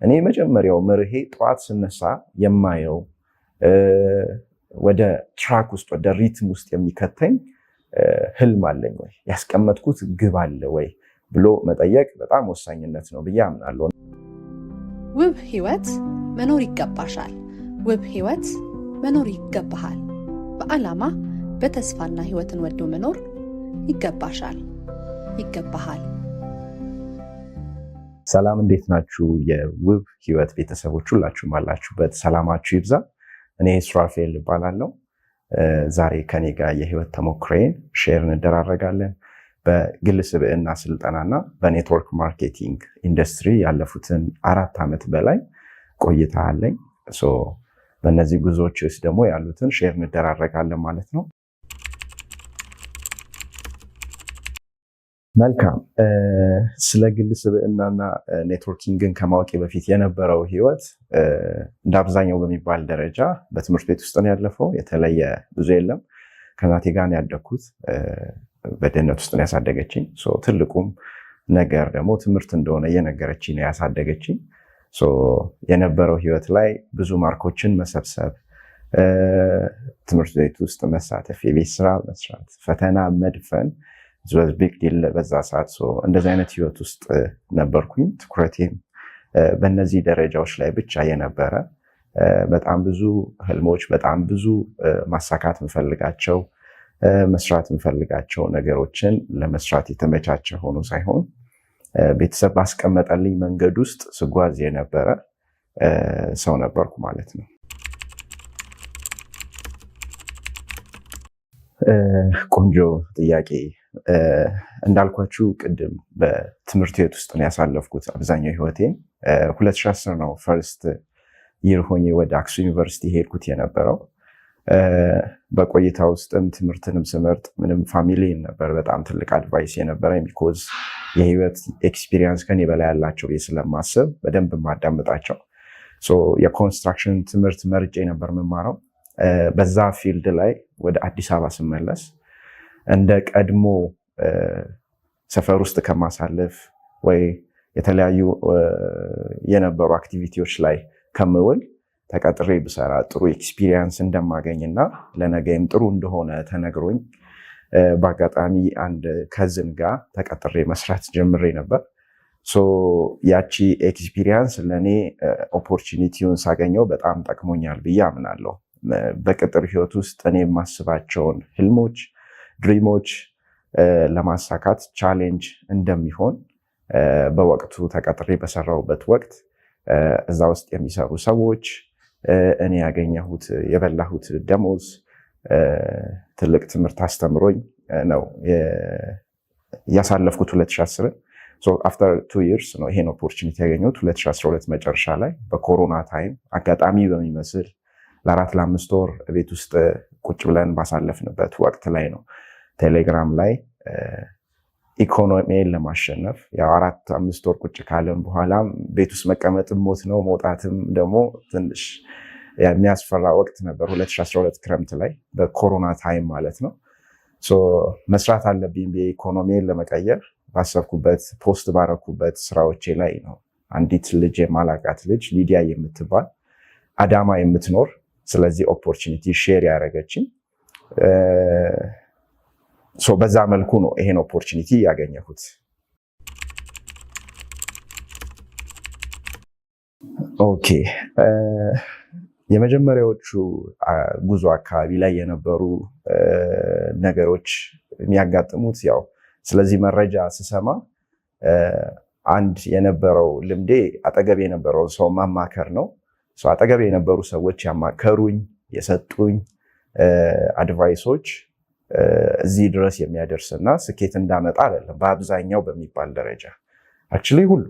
እኔ መጀመሪያው መርሄ ጠዋት ስነሳ የማየው ወደ ትራክ ውስጥ ወደ ሪትም ውስጥ የሚከተኝ ህልም አለኝ ወይ ያስቀመጥኩት ግብ አለ ወይ ብሎ መጠየቅ በጣም ወሳኝነት ነው ብዬ አምናለሁ። ውብ ህይወት መኖር ይገባሻል። ውብ ህይወት መኖር ይገባሃል። በዓላማ በተስፋና ህይወትን ወዶ መኖር ይገባሻል፣ ይገባሃል። ሰላም፣ እንዴት ናችሁ? የውብ ህይወት ቤተሰቦች ሁላችሁም አላችሁበት ሰላማችሁ ይብዛ። እኔ ሱራፌል እባላለሁ። ዛሬ ከኔ ጋር የህይወት ተሞክሮዬን ሼር እንደራረጋለን። በግል ስብዕና ስልጠናና በኔትወርክ ማርኬቲንግ ኢንዱስትሪ ያለፉትን 4 ዓመት በላይ ቆይታ አለኝ። በእነዚህ ጉዞዎች ውስጥ ደግሞ ያሉትን ሼር እንደራረጋለን ማለት ነው። መልካም። ስለ ግል ስብዕናና ኔትወርኪንግን ከማወቄ በፊት የነበረው ህይወት እንደ አብዛኛው በሚባል ደረጃ በትምህርት ቤት ውስጥ ነው ያለፈው። የተለየ ብዙ የለም። ከእናቴ ጋር ነው ያደግኩት። በድህነት ውስጥ ነው ያሳደገችኝ። ትልቁም ነገር ደግሞ ትምህርት እንደሆነ እየነገረችኝ ነው ያሳደገችኝ። የነበረው ህይወት ላይ ብዙ ማርኮችን መሰብሰብ፣ ትምህርት ቤት ውስጥ መሳተፍ፣ የቤት ስራ መስራት፣ ፈተና መድፈን ቢግ ዲል በዛ ሰዓት። እንደዚህ አይነት ህይወት ውስጥ ነበርኩኝ። ትኩረቴም በእነዚህ ደረጃዎች ላይ ብቻ የነበረ በጣም ብዙ ህልሞች፣ በጣም ብዙ ማሳካት ምፈልጋቸው መስራት ምፈልጋቸው ነገሮችን ለመስራት የተመቻቸ ሆኖ ሳይሆን ቤተሰብ ባስቀመጠልኝ መንገድ ውስጥ ስጓዝ የነበረ ሰው ነበርኩ ማለት ነው። ቆንጆ ጥያቄ። እንዳልኳችሁ ቅድም በትምህርት ቤት ውስጥ ነው ያሳለፍኩት አብዛኛው ህይወቴን። 2010 ነው ፈርስት ይር ሆኜ ወደ አክሱም ዩኒቨርሲቲ ሄድኩት የነበረው። በቆይታ ውስጥም ትምህርትንም ስመርጥ ምንም ፋሚሊ ነበር በጣም ትልቅ አድቫይስ የነበረኝ። ቢኮዝ የህይወት ኤክስፒሪየንስ ከኔ በላይ ያላቸው ስለማስብ በደንብ ማዳምጣቸው። የኮንስትራክሽን ትምህርት መርጬ ነበር የምማረው። በዛ ፊልድ ላይ ወደ አዲስ አበባ ስመለስ እንደ ቀድሞ ሰፈር ውስጥ ከማሳለፍ ወይ የተለያዩ የነበሩ አክቲቪቲዎች ላይ ከምውል ተቀጥሬ ብሰራ ጥሩ ኤክስፒሪየንስ እንደማገኝና ለነገይም ጥሩ እንደሆነ ተነግሮኝ በአጋጣሚ አንድ ከዝን ጋር ተቀጥሬ መስራት ጀምሬ ነበር። ያቺ ኤክስፒሪየንስ ለእኔ ኦፖርቹኒቲውን ሳገኘው በጣም ጠቅሞኛል ብዬ አምናለሁ። በቅጥር ህይወት ውስጥ እኔ የማስባቸውን ህልሞች፣ ድሪሞች ለማሳካት ቻሌንጅ እንደሚሆን በወቅቱ ተቀጥሬ በሰራሁበት ወቅት እዛ ውስጥ የሚሰሩ ሰዎች፣ እኔ ያገኘሁት የበላሁት ደሞዝ ትልቅ ትምህርት አስተምሮኝ ነው ያሳለፍኩት 2010። አፍተር 2 years ነው ይሄን ኦፖርቹኒቲ ያገኘሁት 2012 መጨረሻ ላይ በኮሮና ታይም አጋጣሚ በሚመስል ለ4-5 ወር ቤት ውስጥ ቁጭ ብለን ባሳለፍንበት ወቅት ላይ ነው ቴሌግራም ላይ ኢኮኖሚን ለማሸነፍ 4-5 ወር ቁጭ ካለን በኋላ ቤት ውስጥ መቀመጥ ሞት ነው፣ መውጣትም ደግሞ ትንሽ የሚያስፈራ ወቅት ነበር። 2012 ክረምት ላይ በኮሮና ታይም ማለት ነው። መስራት አለብኝ ኢኮኖሚን ለመቀየር ባሰብኩበት ፖስት ባረኩበት ስራዎቼ ላይ ነው አንዲት ልጅ የማላቃት ልጅ ሊዲያ የምትባል አዳማ የምትኖር ስለዚህ ኦፖርቹኒቲ ሼር ያደረገችኝ። በዛ መልኩ ነው ይሄን ኦፖርቹኒቲ ያገኘሁት። ኦኬ፣ የመጀመሪያዎቹ ጉዞ አካባቢ ላይ የነበሩ ነገሮች የሚያጋጥሙት ስለዚህ መረጃ ስሰማ አንድ የነበረው ልምዴ አጠገብ የነበረው ሰው ማማከር ነው። አጠገብ የነበሩ ሰዎች ያማከሩኝ የሰጡኝ አድቫይሶች እዚህ ድረስ የሚያደርስና ስኬት እንዳመጣ አይደለም። በአብዛኛው በሚባል ደረጃ አክቹዋሊ ሁሉ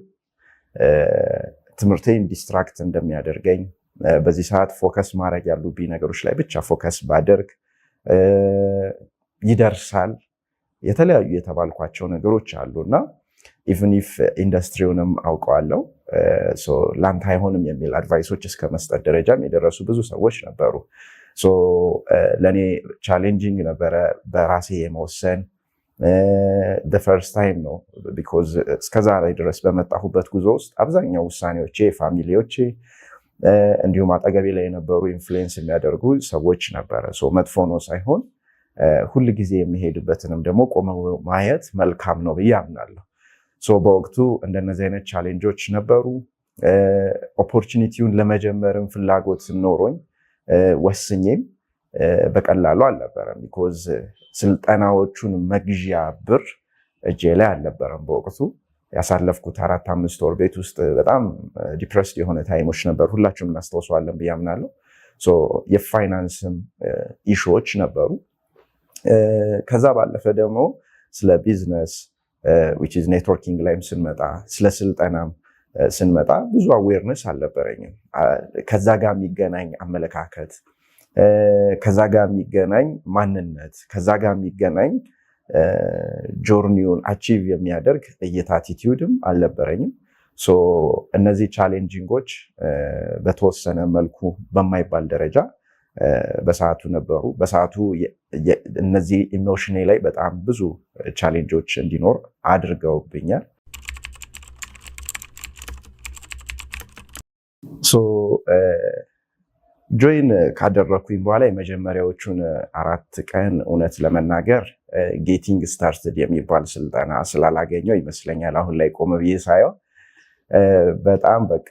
ትምህርቴን ዲስትራክት እንደሚያደርገኝ፣ በዚህ ሰዓት ፎከስ ማድረግ ያሉብኝ ነገሮች ላይ ብቻ ፎከስ ባደርግ ይደርሳል የተለያዩ የተባልኳቸው ነገሮች አሉና ኢቭን ኢፍ ኢንዱስትሪውንም አውቀዋለሁ ላንተ አይሆንም የሚል አድቫይሶች እስከ መስጠት ደረጃም የደረሱ ብዙ ሰዎች ነበሩ። ለእኔ ቻሌንጂንግ ነበረ በራሴ የመወሰን ፈርስት ታይም ነው ቢኮዝ እስከዛሬ ድረስ በመጣሁበት ጉዞ ውስጥ አብዛኛው ውሳኔዎቼ ፋሚሊዎቼ እንዲሁም አጠገቤ ላይ የነበሩ ኢንፍሉዌንስ የሚያደርጉ ሰዎች ነበረ። መጥፎ ነው ሳይሆን ሁል ጊዜ የሚሄድበትንም ደግሞ ቆመው ማየት መልካም ነው ብዬ አምናለሁ። በወቅቱ እንደነዚህ አይነት ቻሌንጆች ነበሩ። ኦፖርቹኒቲውን ለመጀመርም ፍላጎት ኖሮኝ ወስኜም በቀላሉ አልነበረም። ቢኮዝ ስልጠናዎቹን መግዣ ብር እጄ ላይ አልነበረም። በወቅቱ ያሳለፍኩት 4-5 ወር ቤት ውስጥ በጣም ዲፕረስድ የሆነ ታይሞች ነበር። ሁላችሁም እናስታውሰዋለን ብዬ አምናለሁ። የፋይናንስም ኢሹዎች ነበሩ። ከዛ ባለፈ ደግሞ ስለ ቢዝነስ ኔትወርኪንግ ላይም ስንመጣ ስለ ስልጠናም ስንመጣ ብዙ አዌርነስ አልነበረኝም። ከዛ ጋር የሚገናኝ አመለካከት፣ ከዛ ጋር የሚገናኝ ማንነት፣ ከዛ ጋር የሚገናኝ ጆርኒውን አቺቭ የሚያደርግ እይታ አቲቲዩድም አልነበረኝም። እነዚህ ቻሌንጂንጎች በተወሰነ መልኩ በማይባል ደረጃ በሰዓቱ ነበሩ። በሰዓቱ እነዚህ ኢሞሽኔ ላይ በጣም ብዙ ቻሌንጆች እንዲኖር አድርገውብኛል። ጆይን ካደረግኩኝ በኋላ የመጀመሪያዎቹን 4 ቀን እውነት ለመናገር ጌቲንግ ስታርትድ የሚባል ስልጠና ስላላገኘው ይመስለኛል አሁን ላይ ቆመ ብዬ ሳየው በጣም በቃ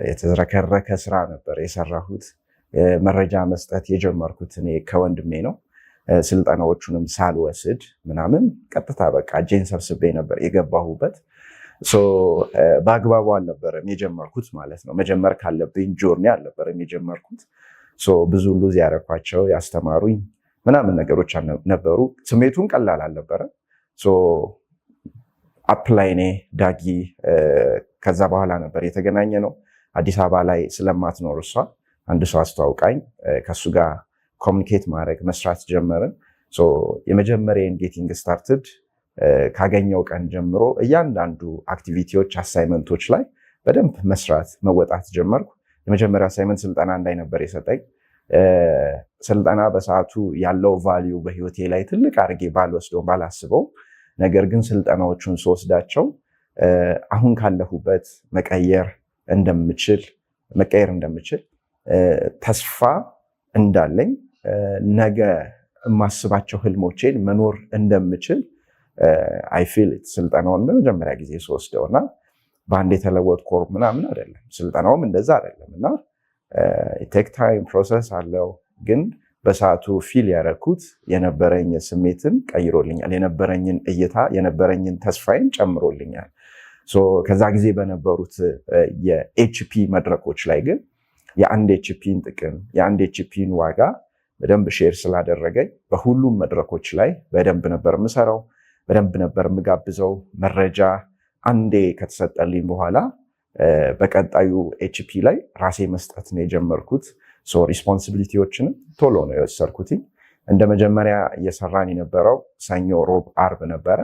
የተዝረከረከ ስራ ነበር የሰራሁት። መረጃ መስጠት የጀመርኩት እኔ ከወንድሜ ነው። ስልጠናዎቹንም ሳልወስድ ምናምን ቀጥታ በቃ እጄን ሰብስቤ ነበር የገባሁበት። በአግባቡ አልነበረም የጀመርኩት ማለት ነው። መጀመር ካለብኝ ጆርኒ አልነበረም የጀመርኩት። ብዙ ሉዝ ያደረኳቸው ያስተማሩኝ ምናምን ነገሮች ነበሩ። ስሜቱን ቀላል አልነበረም። አፕላይኔ ዳጊ ከዛ በኋላ ነበር የተገናኘ ነው። አዲስ አበባ ላይ ስለማትኖር እሷ አንድ ሰው አስተዋውቃኝ ከሱ ጋር ኮሚኒኬት ማድረግ መስራት ጀመርን። የመጀመሪያውን ጌቲንግ ስታርትድ ካገኘው ቀን ጀምሮ እያንዳንዱ አክቲቪቲዎች፣ አሳይመንቶች ላይ በደንብ መስራት መወጣት ጀመርኩ። የመጀመሪያ አሳይመንት ስልጠና እንዳይ ነበር የሰጠኝ። ስልጠና በሰዓቱ ያለው ቫሊዩ በህይወቴ ላይ ትልቅ አድርጌ ባልወስደው ባላስበው፣ ነገር ግን ስልጠናዎቹን ስወስዳቸው አሁን ካለሁበት መቀየር እንደምችል ተስፋ እንዳለኝ፣ ነገ የማስባቸው ህልሞቼን መኖር እንደምችል አይፊል ስልጠናውን በመጀመሪያ ጊዜ ስወስደው እና በአንድ የተለወጥኩ ምናምን አይደለም። ስልጠናውም እንደዛ አይደለም እና ቴክ ታይም ፕሮሰስ አለው። ግን በሰዓቱ ፊል ያደረኩት የነበረኝ ስሜትን ቀይሮልኛል። የነበረኝን እይታ የነበረኝን ተስፋዬን ጨምሮልኛል። ከዛ ጊዜ በነበሩት የኤችፒ መድረኮች ላይ ግን የአንድ ኤችፒን ጥቅም የአንድ ኤችፒን ዋጋ በደንብ ሼር ስላደረገኝ በሁሉም መድረኮች ላይ በደንብ ነበር የምሰራው፣ በደንብ ነበር የምጋብዘው። መረጃ አንዴ ከተሰጠልኝ በኋላ በቀጣዩ ኤችፒ ላይ ራሴ መስጠት ነው የጀመርኩት። ሪስፖንሲቢሊቲዎችንም ቶሎ ነው የወሰድኩትኝ። እንደ መጀመሪያ እየሰራን የነበረው ሰኞ፣ ሮብ፣ አርብ ነበረ።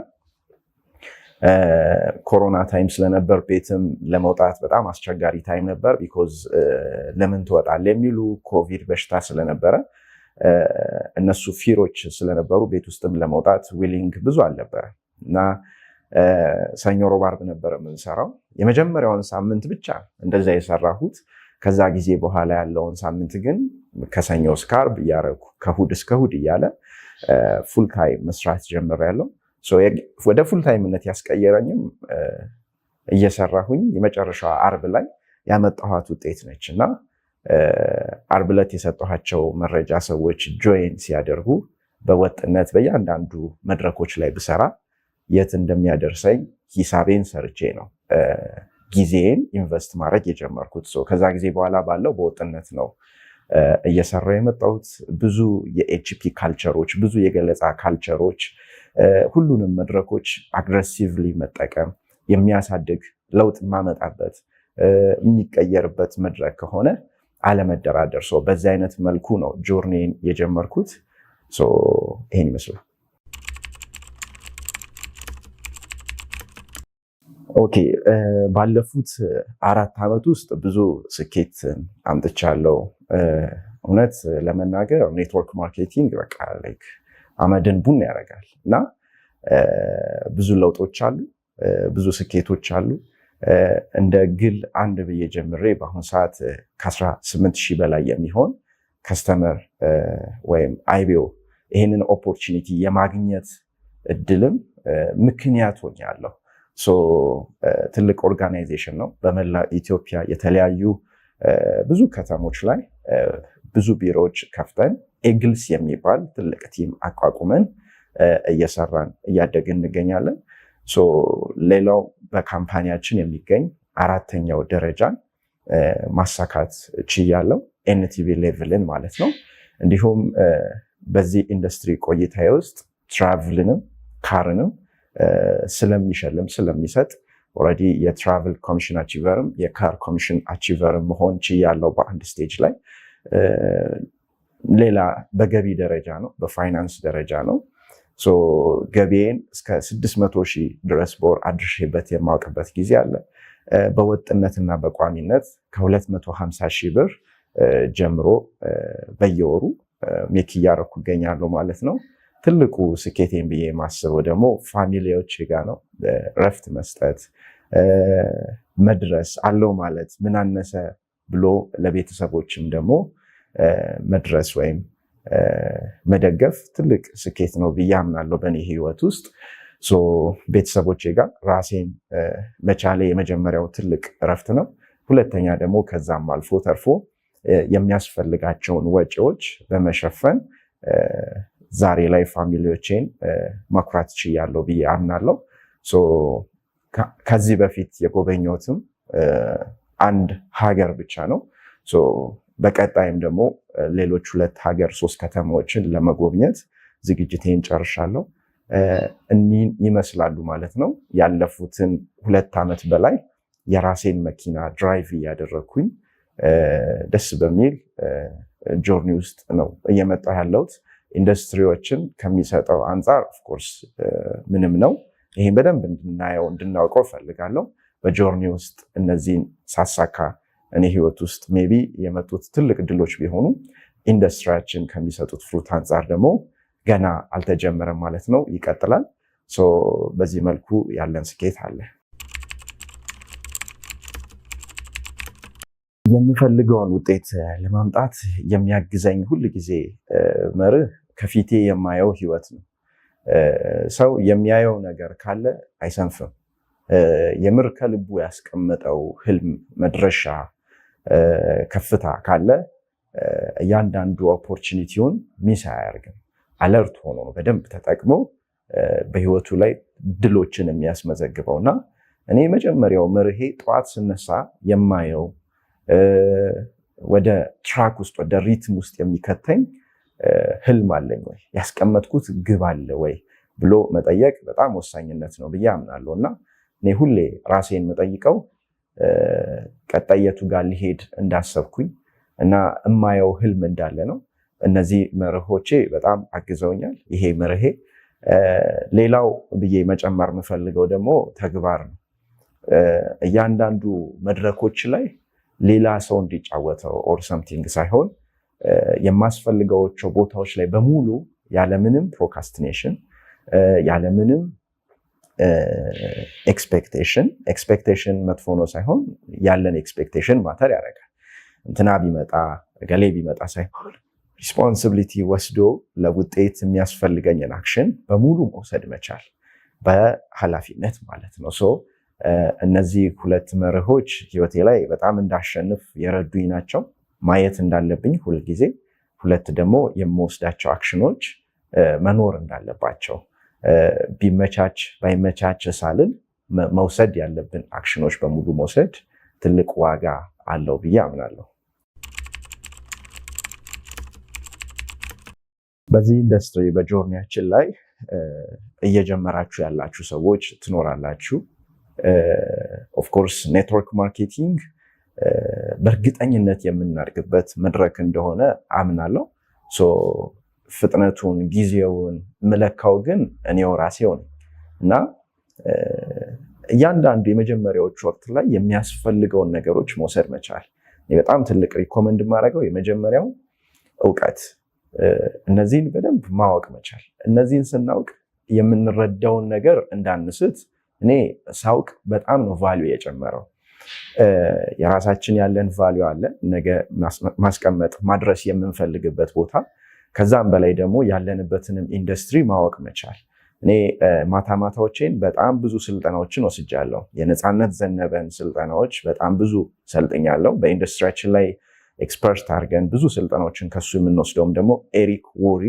ኮሮና ታይም ስለነበር ቤትም ለመውጣት በጣም አስቸጋሪ ታይም ነበር። ቢኮዝ ለምን ትወጣለህ የሚሉ ኮቪድ በሽታ ስለነበረ እነሱ ፊሮች ስለነበሩ ቤት ውስጥም ለመውጣት ዊሊንግ ብዙ አልነበረ እና ሰኞ፣ ሮብ፣ አርብ ነበር የምንሰራው። የመጀመሪያውን ሳምንት ብቻ እንደዛ የሰራሁት። ከዛ ጊዜ በኋላ ያለውን ሳምንት ግን ከሰኞ እስከ አርብ እያደረኩ ከእሑድ እስከ እሑድ እያለ ፉል ታይም መስራት ጀምሬያለሁ። ወደ ፉል ታይምነት ያስቀየረኝም እየሰራሁኝ የመጨረሻዋ አርብ ላይ ያመጣኋት ውጤት ነች እና አርብ ዕለት የሰጠኋቸው መረጃ ሰዎች ጆይን ሲያደርጉ በወጥነት በእያንዳንዱ መድረኮች ላይ ብሰራ የት እንደሚያደርሰኝ ሂሳቤን ሰርቼ ነው ጊዜን ኢንቨስት ማድረግ የጀመርኩት። ከዛ ጊዜ በኋላ ባለው በወጥነት ነው እየሰራሁ የመጣሁት። ብዙ የኤችፒ ካልቸሮች፣ ብዙ የገለጻ ካልቸሮች፣ ሁሉንም መድረኮች አግሬሲቭሊ መጠቀም የሚያሳድግ ለውጥ የማመጣበት የሚቀየርበት መድረክ ከሆነ አለመደራደር። በዚህ አይነት መልኩ ነው ጆርኒን የጀመርኩት። ይሄን ይመስላል። ኦኬ፣ ባለፉት 4 ዓመት ውስጥ ብዙ ስኬት አምጥቻለሁ። እውነት ለመናገር ኔትወርክ ማርኬቲንግ በቃ አመድን ቡን ያደርጋል እና ብዙ ለውጦች አሉ፣ ብዙ ስኬቶች አሉ። እንደ ግል አንድ ብዬ ጀምሬ በአሁኑ ሰዓት ከ18,000 በላይ የሚሆን ከስተመር ወይም አይቢኦ ይህንን ኦፖርቹኒቲ የማግኘት እድልም ምክንያት ሆኛለሁ። ትልቅ ኦርጋናይዜሽን ነው። በመላ ኢትዮጵያ የተለያዩ ብዙ ከተሞች ላይ ብዙ ቢሮዎች ከፍተን ኤግልስ የሚባል ትልቅ ቲም አቋቁመን እየሰራን እያደግን እንገኛለን። ሌላው በካምፓኒያችን የሚገኝ 4ኛው ደረጃን ማሳካት ችያለሁ፣ ኤንቲቪ ሌቭልን ማለት ነው። እንዲሁም በዚህ ኢንዱስትሪ ቆይታዬ ውስጥ ትራቭልንም ካርንም ስለሚሸልም ስለሚሰጥ ኦልሬዲ የትራቭል ኮሚሽን አቺቨርም የካር ኮሚሽን አቺቨርም መሆን ችያለሁ በአንድ ስቴጅ ላይ። ሌላ በገቢ ደረጃ ነው፣ በፋይናንስ ደረጃ ነው። ገቢዬን እስከ 600,000 ድረስ በወር አድርሼበት የማውቅበት ጊዜ አለ። በወጥነትና በቋሚነት ከ250,000 ብር ጀምሮ በየወሩ ሜክ እያደረኩ እገኛለሁ ማለት ነው። ትልቁ ስኬቴን ብዬ የማስበው ደግሞ ፋሚሊዎች ጋር ነው። ረፍት መስጠት፣ መድረስ አለው ማለት ምን አነሰ ብሎ ለቤተሰቦችም ደግሞ መድረስ ወይም መደገፍ ትልቅ ስኬት ነው ብዬ አምናለሁ በእኔ ህይወት ውስጥ። ቤተሰቦቼ ጋር ራሴን መቻሌ የመጀመሪያው ትልቅ እረፍት ነው። ሁለተኛ ደግሞ ከዛም አልፎ ተርፎ የሚያስፈልጋቸውን ወጪዎች በመሸፈን ዛሬ ላይ ፋሚሊዎቼን መኩራት ችያለሁ ብዬ አምናለሁ። ከዚህ በፊት የጎበኘሁትም አንድ ሀገር ብቻ ነው። በቀጣይም ደግሞ ሌሎች 2 ሀገር 3 ከተማዎችን ለመጎብኘት ዝግጅቴን ጨርሻለሁ። እኒህን ይመስላሉ ማለት ነው። ያለፉትን 2 ዓመት በላይ የራሴን መኪና ድራይቭ እያደረግኩኝ ደስ በሚል ጆርኒ ውስጥ ነው እየመጣሁ ያለሁት። ኢንዱስትሪዎችን ከሚሰጠው አንጻር ኦፍኮርስ ምንም ነው። ይህን በደንብ እንድናየው እንድናውቀው እፈልጋለሁ። በጆርኒ ውስጥ እነዚህን ሳሳካ እኔ ህይወት ውስጥ ሜቢ የመጡት ትልቅ ድሎች ቢሆኑ ኢንዱስትሪያችን ከሚሰጡት ፍሩት አንጻር ደግሞ ገና አልተጀመረም ማለት ነው፣ ይቀጥላል። በዚህ መልኩ ያለን ስኬት አለ። የምፈልገውን ውጤት ለማምጣት የሚያግዘኝ ሁል ጊዜ መርህ ከፊቴ የማየው ህይወት ነው። ሰው የሚያየው ነገር ካለ አይሰንፍም። የምር ከልቡ ያስቀመጠው ህልም፣ መድረሻ፣ ከፍታ ካለ እያንዳንዱ ኦፖርቹኒቲውን ሚስ አያደርግም። አለርት ሆኖ በደንብ ተጠቅሞ በህይወቱ ላይ ድሎችን የሚያስመዘግበው እና እኔ መጀመሪያው መርሄ ጠዋት ስነሳ የማየው ወደ ትራክ ውስጥ ወደ ሪትም ውስጥ የሚከተኝ ህልም አለኝ ወይ፣ ያስቀመጥኩት ግብ አለ ወይ ብሎ መጠየቅ በጣም ወሳኝነት ነው ብዬ አምናለሁ። እና እኔ ሁሌ ራሴን መጠይቀው ቀጣየቱ ጋር ሊሄድ እንዳሰብኩኝ እና እማየው ህልም እንዳለ ነው። እነዚህ መርሆቼ በጣም አግዘውኛል። ይሄ መርሄ ሌላው ብዬ መጨመር የምፈልገው ደግሞ ተግባር ነው። እያንዳንዱ መድረኮች ላይ ሌላ ሰው እንዲጫወተው ኦር ሰምቲንግ ሳይሆን የማስፈልጋቸው ቦታዎች ላይ በሙሉ ያለምንም ፕሮካስቲኔሽን ያለምንም ኤክስፔክቴሽን መጥፎ ነው ሳይሆን ያለን ኤክስፔክቴሽን ማተር ያደርጋል። እንትና ቢመጣ ገሌ ቢመጣ ሳይሆን ሪስፖንሲቢሊቲ ወስዶ ለውጤት የሚያስፈልገኝን አክሽን በሙሉ መውሰድ መቻል በኃላፊነት ማለት ነው። እነዚህ 2 መርሆች ህይወቴ ላይ በጣም እንዳሸንፍ የረዱኝ ናቸው። ማየት እንዳለብኝ ሁልጊዜ፣ 2 ደግሞ የምወስዳቸው አክሽኖች መኖር እንዳለባቸው፣ ቢመቻች ባይመቻች ሳልል መውሰድ ያለብን አክሽኖች በሙሉ መውሰድ ትልቅ ዋጋ አለው ብዬ አምናለሁ። በዚህ ኢንዱስትሪ በጆርኒያችን ላይ እየጀመራችሁ ያላችሁ ሰዎች ትኖራላችሁ። ኦፍኮርስ ኔትወርክ ማርኬቲንግ በእርግጠኝነት የምናድግበት መድረክ እንደሆነ አምናለሁ። ፍጥነቱን ጊዜውን ምለካው ግን እኔው ራሴው ነኝ እና እያንዳንዱ የመጀመሪያዎቹ ወቅት ላይ የሚያስፈልገውን ነገሮች መውሰድ መቻል። በጣም ትልቅ ሪኮመንድ የማደርገው የመጀመሪያው እውቀት፣ እነዚህን በደንብ ማወቅ መቻል። እነዚህን ስናውቅ የምንረዳውን ነገር እንዳንስት እኔ ሳውቅ በጣም ነው ቫልዩ የጨመረው። የራሳችን ያለን ቫልዩ አለ ነገ ማስቀመጥ ማድረስ የምንፈልግበት ቦታ፣ ከዛም በላይ ደግሞ ያለንበትንም ኢንዱስትሪ ማወቅ መቻል። እኔ ማታዎቼን በጣም ብዙ ስልጠናዎችን ወስጃለሁ። የነፃነት ዘነበን ስልጠናዎች በጣም ብዙ ሰልጥኛለሁ። በኢንዱስትሪያችን ላይ ኤክስፐርት አድርገን ብዙ ስልጠናዎችን ከሱ የምንወስደውም ደግሞ ኤሪክ ዎሪ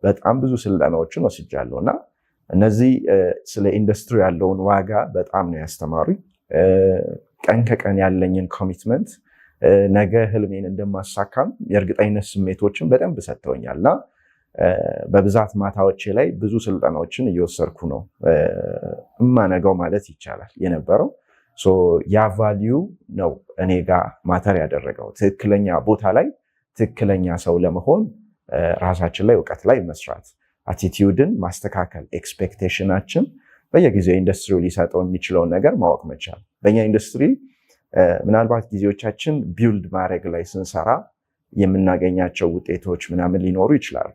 በጣም ብዙ ስልጠናዎችን ወስጃለሁ እና እነዚህ ስለ ኢንዱስትሪ ያለውን ዋጋ በጣም ነው ያስተማሩኝ። ቀን ከቀን ያለኝን ኮሚትመንት ነገ ህልሜን እንደማሳካም የእርግጠኝነት ስሜቶችን በደንብ ሰጥተውኛል እና በብዛት ማታዎቼ ላይ ብዙ ስልጠናዎችን እየወሰድኩ ነው እማነጋው ማለት ይቻላል የነበረው። ያ ቫልዩ ነው እኔ ጋር ማተር ያደረገው። ትክክለኛ ቦታ ላይ ትክክለኛ ሰው ለመሆን ራሳችን ላይ እውቀት ላይ መስራት፣ አቲቲዩድን ማስተካከል፣ ኤክስፔክቴሽናችን በየጊዜው ኢንዱስትሪው ሊሰጠው የሚችለውን ነገር ማወቅ መቻል። በእኛ ኢንዱስትሪ ምናልባት ጊዜዎቻችን ቢውልድ ማድረግ ላይ ስንሰራ የምናገኛቸው ውጤቶች ምናምን ሊኖሩ ይችላሉ።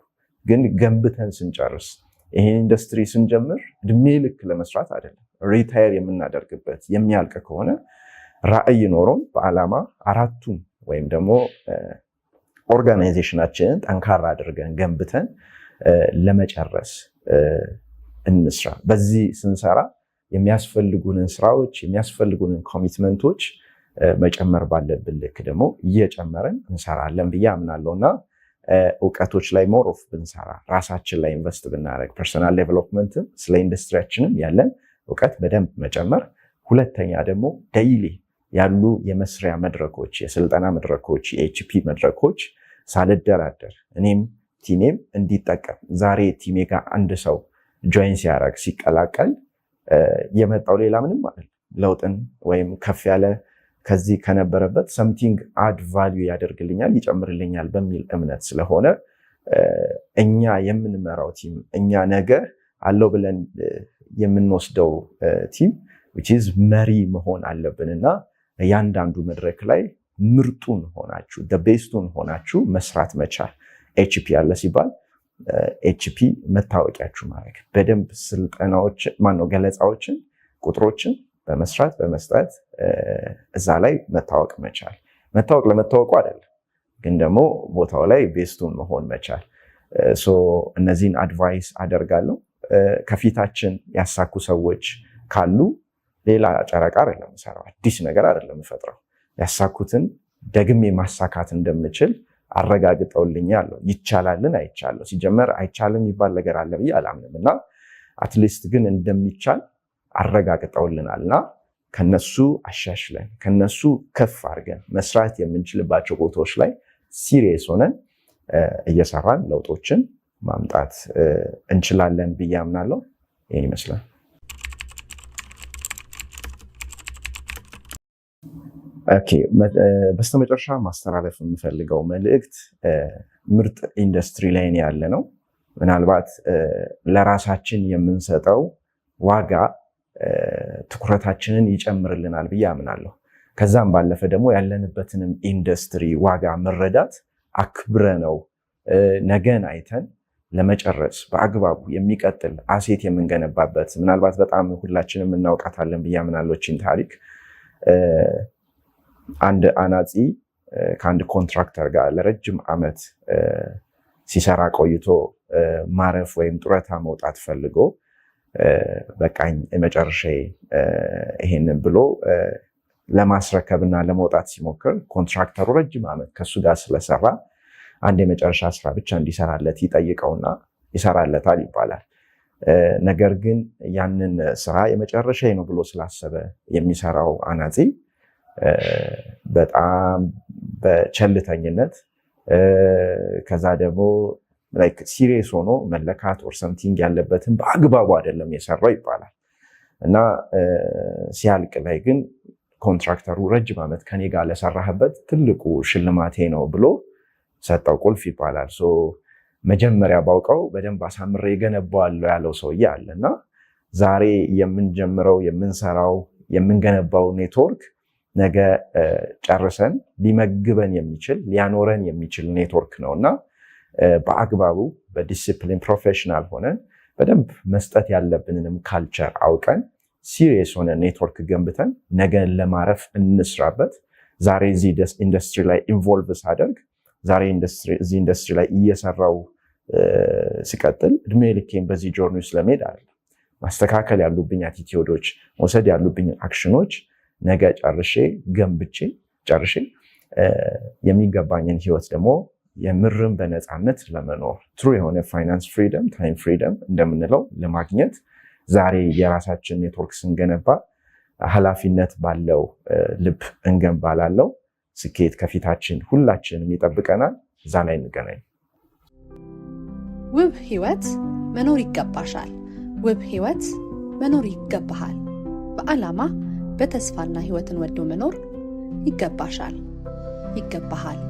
ግን ገንብተን ስንጨርስ ይሄን ኢንዱስትሪ ስንጀምር እድሜ ልክ ለመስራት አይደለም። ሪታየር የምናደርግበት የሚያልቅ ከሆነ ራዕይ ኖሮም በዓላማ አራቱን ወይም ደግሞ ኦርጋናይዜሽናችንን ጠንካራ አድርገን ገንብተን ለመጨረስ እንስራ። በዚህ ስንሰራ የሚያስፈልጉንን ስራዎች የሚያስፈልጉንን ኮሚትመንቶች መጨመር ባለብን ልክ ደግሞ እየጨመረን እንሰራለን ብዬ አምናለሁ እና እውቀቶች ላይ ሞር ኦፍ ብንሰራ፣ ራሳችን ላይ ኢንቨስት ብናደርግ፣ ፐርሰናል ዴቨሎፕመንትም ስለ ኢንዱስትሪያችንም ያለን እውቀት በደንብ መጨመር። ሁለተኛ ደግሞ ዴይሊ ያሉ የመስሪያ መድረኮች፣ የስልጠና መድረኮች፣ የኤችፒ መድረኮች ሳልደራደር እኔም ቲሜም እንዲጠቀም። ዛሬ ቲሜ ጋር አንድ ሰው ጆይን ሲያደርግ ሲቀላቀል የመጣው ሌላ ምንም ማለት ለውጥን ወይም ከፍ ያለ ከዚህ ከነበረበት ሰምቲንግ አድ ቫልዩ ያደርግልኛል ይጨምርልኛል በሚል እምነት ስለሆነ እኛ የምንመራው ቲም እኛ ነገ አለው ብለን የምንወስደው ቲም which is መሪ መሆን አለብንና እያንዳንዱ መድረክ ላይ ምርጡን ሆናችሁ ቤስቱን ሆናችሁ መስራት መቻል። ኤችፒ አለ ሲባል ኤችፒ መታወቂያችሁ ማድረግ በደንብ ስልጠናዎች ገለጻዎችን ቁጥሮችን በመስራት በመስጠት እዛ ላይ መታወቅ መቻል። መታወቅ ለመታወቁ አይደለም ግን ደግሞ ቦታው ላይ ቤስቱን መሆን መቻል። እነዚህን አድቫይስ አደርጋለሁ። ከፊታችን ያሳኩ ሰዎች ካሉ ሌላ ጨረቃ አይደለም የምሰራው፣ አዲስ ነገር አይደለም የምፈጥረው። ያሳኩትን ደግሜ ማሳካት እንደምችል አረጋግጠውልኛል። ይቻላልን አይቻለሁ። ሲጀመር አይቻልም የሚባል ነገር አለ ብዬ አላምንም እና አትሊስት ግን እንደሚቻል አረጋግጠውልናል እና ከነሱ አሻሽለን ከነሱ ከፍ አድርገን መስራት የምንችልባቸው ቦታዎች ላይ ሲሪየስ ሆነን እየሰራን ለውጦችን ማምጣት እንችላለን ብዬ አምናለሁ። ይህን ይመስላል። ኦኬ፣ በስተመጨረሻ ማስተላለፍ የምፈልገው መልእክት ምርጥ ኢንዱስትሪ ላይ ያለ ነው። ምናልባት ለራሳችን የምንሰጠው ዋጋ ትኩረታችንን ይጨምርልናል ብዬ አምናለሁ። ከዛም ባለፈ ደግሞ ያለንበትንም ኢንዱስትሪ ዋጋ መረዳት አክብረ ነው ነገን አይተን ለመጨረስ በአግባቡ የሚቀጥል አሴት የምንገነባበት ምናልባት በጣም ሁላችንም እናውቃታለን ብዬ አምናለሁ ይህችን ታሪክ። አንድ አናጺ ከአንድ ኮንትራክተር ጋር ለረጅም ዓመት ሲሰራ ቆይቶ ማረፍ ወይም ጡረታ መውጣት ፈልጎ በቃኝ የመጨረሻ ይሄንን ብሎ ለማስረከብና ለመውጣት ሲሞክር ኮንትራክተሩ ረጅም ዓመት ከሱ ጋር ስለሰራ አንድ የመጨረሻ ስራ ብቻ እንዲሰራለት ይጠይቀውና ይሰራለታል ይባላል። ነገር ግን ያንን ስራ የመጨረሻ ነው ብሎ ስላሰበ የሚሰራው አናጺ በጣም በቸልተኝነት ከዛ ደግሞ ሲሪየስ ሆኖ መለካት ኦር ሰምቲንግ ያለበትን በአግባቡ አይደለም የሰራው ይባላል እና ሲያልቅ ላይ ግን ኮንትራክተሩ ረጅም ዓመት ከኔ ጋር ለሰራህበት ትልቁ ሽልማቴ ነው ብሎ ሰጠው ቁልፍ ይባላል። መጀመሪያ ባውቀው በደንብ አሳምሬ የገነባዋለሁ ያለው ሰውዬ አለ እና ዛሬ የምንጀምረው የምንሰራው የምንገነባው ኔትወርክ ነገ ጨርሰን ሊመግበን የሚችል ሊያኖረን የሚችል ኔትወርክ ነው እና በአግባቡ በዲሲፕሊን ፕሮፌሽናል ሆነን በደንብ መስጠት ያለብንንም ካልቸር አውቀን ሲሪየስ ሆነ ኔትወርክ ገንብተን ነገን ለማረፍ እንስራበት። ዛሬ እዚህ ኢንዱስትሪ ላይ ኢንቮልቭ ሳደርግ ዛሬ እዚህ ኢንዱስትሪ ላይ እየሰራው ሲቀጥል እድሜ ልኬን በዚህ ጆርኒ ውስጥ ለመሄድ አይደለም። ማስተካከል ያሉብኝ አቲቲዩዶች፣ መውሰድ ያሉብኝ አክሽኖች ነገ ገንብቼ ጨርሼ የሚገባኝን ህይወት ደግሞ የምርም በነፃነት ለመኖር ትሩ የሆነ ፋይናንስ ፍሪደም፣ ታይም ፍሪደም እንደምንለው ለማግኘት ዛሬ የራሳችን ኔትወርክ ስንገነባ ኃላፊነት ባለው ልብ እንገንባላለው። ስኬት ከፊታችን ሁላችንም ይጠብቀናል። እዛ ላይ እንገናኝ። ውብ ህይወት መኖር ይገባሻል። ውብ ህይወት መኖር ይገባሃል። በዓላማ በተስፋና ህይወትን ወዶ መኖር ይገባሻል፣ ይገባሃል።